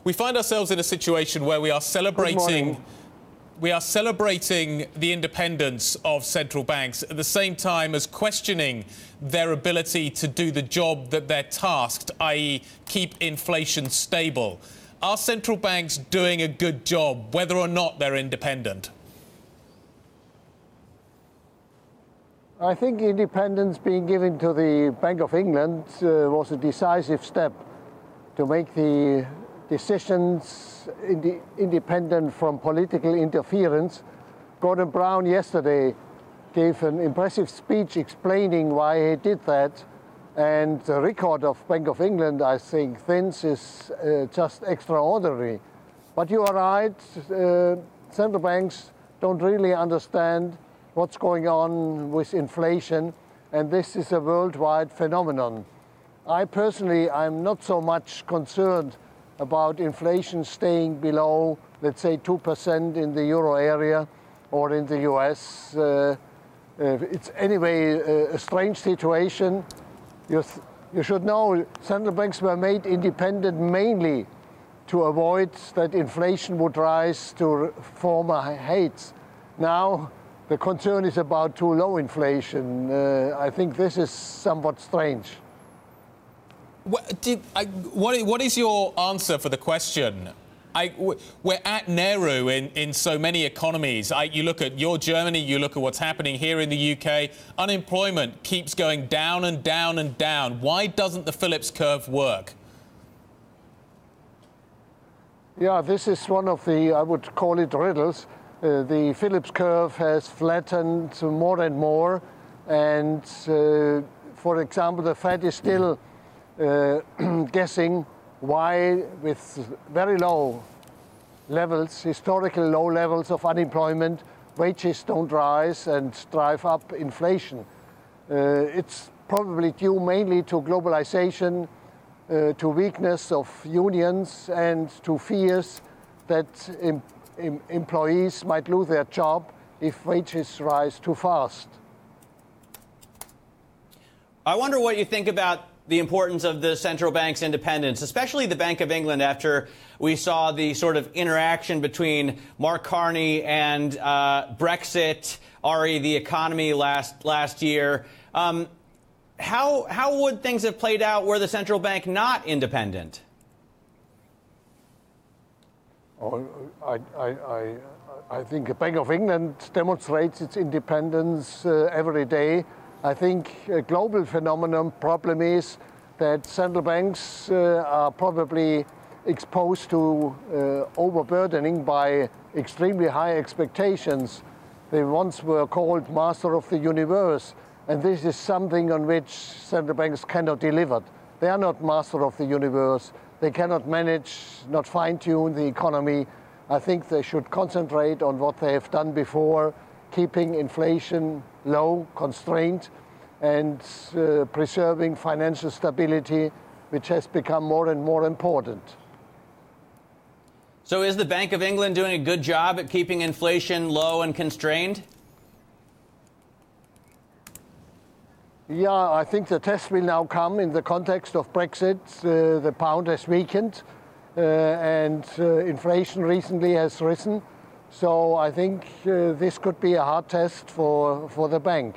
We find ourselves in a situation where we are celebrating the independence of central banks at the same time as questioning their ability to do the job that they're tasked, i.e. keep inflation stable. Are central banks doing a good job, whether or not they're independent? I think independence being given to the Bank of England was a decisive step to make the decisions independent from political interference. Gordon Brown yesterday gave an impressive speech explaining why he did that. And the record of Bank of England, I think, is just extraordinary. But you are right, central banks don't really understand what's going on with inflation, and this is a worldwide phenomenon. I personally, I'm not so much concerned about inflation staying below, let's say, 2% in the euro area or in the US. It's anyway a strange situation. You should know central banks were made independent mainly to avoid that inflation would rise to former heights. Now, the concern is about too low inflation. I think this is somewhat strange. What is your answer for the question? We're at Nehru in so many economies. You look at your Germany, you look at what's happening here in the UK. Unemployment keeps going down and down and down. Why doesn't the Phillips curve work? Yeah, this is one of the, I would call it, riddles. The Phillips curve has flattened more and more. And, for example, the Fed is still guessing why, with very low levels, historical low levels of unemployment, wages don't rise and drive up inflation. It's probably due mainly to globalization, to weakness of unions, and to fears that employees might lose their job if wages rise too fast. I wonder what you think about the importance of the central bank's independence, especially the Bank of England, after we saw the sort of interaction between Mark Carney and Brexit, the economy last year. How would things have played out were the central bank not independent? I think the Bank of England demonstrates its independence every day. I think a global phenomenon problem is that central banks are probably exposed to overburdening by extremely high expectations. They once were called master of the universe, and this is something on which central banks cannot deliver. They are not master of the universe. They cannot manage, not fine-tune the economy. I think they should concentrate on what they have done before, keeping inflation low, constrained, and preserving financial stability, which has become more and more important. So is the Bank of England doing a good job at keeping inflation low and constrained? Yeah, I think the test will now come in the context of Brexit. The pound has weakened and inflation recently has risen. So I think this could be a hard test for the bank.